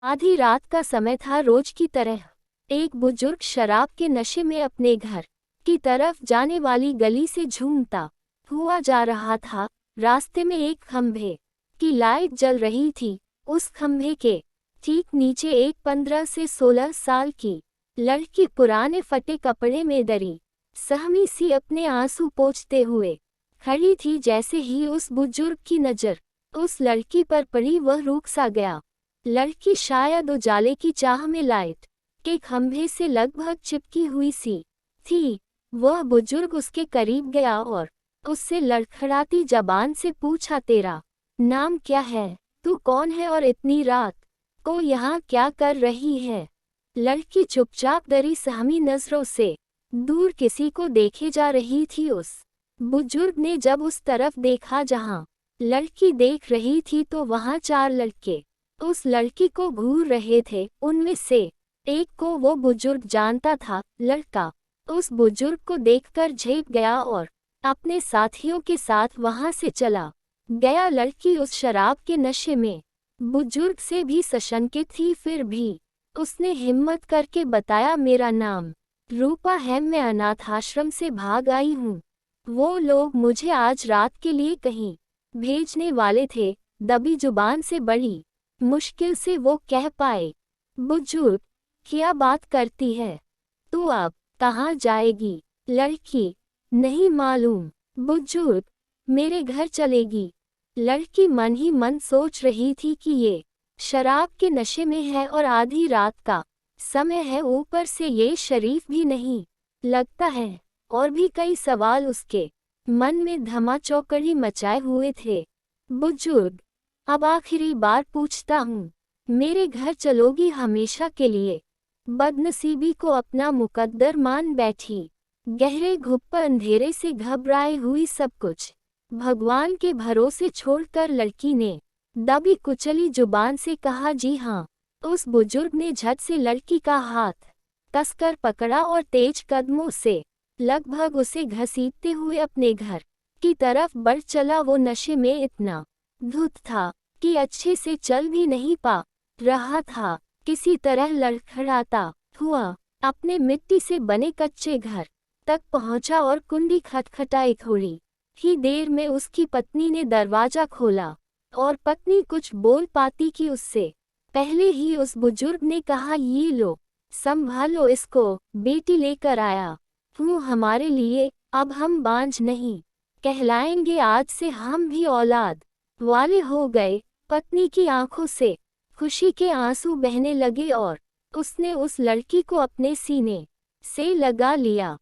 आधी रात का समय था। रोज की तरह एक बुजुर्ग शराब के नशे में अपने घर की तरफ जाने वाली गली से झूमता हुआ जा रहा था। रास्ते में एक खंभे की लाइट जल रही थी। उस खंभे के ठीक नीचे एक 15 से 16 साल की लड़की पुराने फटे कपड़े में दरी सहमी सी अपने आंसू पोंछते हुए खड़ी थी। जैसे ही उस बुजुर्ग की नज़र उस लड़की पर पड़ी, वह रुक सा गया। लड़की शायद उजाले की चाह में लाइट के खंभे से लगभग चिपकी हुई सी थी। वह बुजुर्ग उसके करीब गया और उससे लड़खड़ाती जबान से पूछा, तेरा नाम क्या है? तू कौन है और इतनी रात को यहाँ क्या कर रही है? लड़की चुपचाप दरी सहमी नजरों से दूर किसी को देखे जा रही थी। उस बुजुर्ग ने जब उस तरफ देखा जहाँ लड़की देख रही थी, तो वहाँ 4 लड़के उस लड़की को घूर रहे थे। उनमें से एक को वो बुजुर्ग जानता था। लड़का उस बुजुर्ग को देखकर झेप गया और अपने साथियों के साथ वहां से चला गया। लड़की उस शराब के नशे में बुजुर्ग से भी सशंकित थी, फिर भी उसने हिम्मत करके बताया, मेरा नाम रूपा है, मैं अनाथ आश्रम से भाग आई हूँ। वो लोग मुझे आज रात के लिए कहीं भेजने वाले थे। दबी जुबान से बड़ी मुश्किल से वो कह पाए, बुजुर्ग क्या बात करती है? तू अब कहाँ जाएगी? लड़की, नहीं मालूम। बुजुर्ग, मेरे घर चलेगी। लड़की मन ही मन सोच रही थी कि ये शराब के नशे में है और आधी रात का समय है, ऊपर से ये शरीफ भी नहीं लगता है। और भी कई सवाल उसके मन में धमाचौकड़ी मचाए हुए थे। बुजुर्ग, अब आखिरी बार पूछता हूँ, मेरे घर चलोगी हमेशा के लिए? बदनसीबी को अपना मुकद्दर मान बैठी। गहरे घुप्प अंधेरे से घबराए हुई सब कुछ भगवान के भरोसे छोड़कर लड़की ने दबी कुचली जुबान से कहा, जी हाँ। उस बुजुर्ग ने झट से लड़की का हाथ कसकर पकड़ा और तेज कदमों से लगभग उसे घसीटते हुए अपने घर की तरफ बढ़ चला। वो नशे में इतना धुत था कि अच्छे से चल भी नहीं पा रहा था। किसी तरह लड़खड़ाता हुआ अपने मिट्टी से बने कच्चे घर तक पहुंचा और कुंडी खटखटाई। थोड़ी ही देर में उसकी पत्नी ने दरवाजा खोला और पत्नी कुछ बोल पाती कि उससे पहले ही उस बुजुर्ग ने कहा, ये लो, संभालो इसको, बेटी लेकर आया हूँ हमारे लिए। अब हम बांझ नहीं कहलाएंगे, आज से हम भी औलाद वाले हो गए। पत्नी की आंखों से खुशी के आंसू बहने लगे और उसने उस लड़की को अपने सीने से लगा लिया।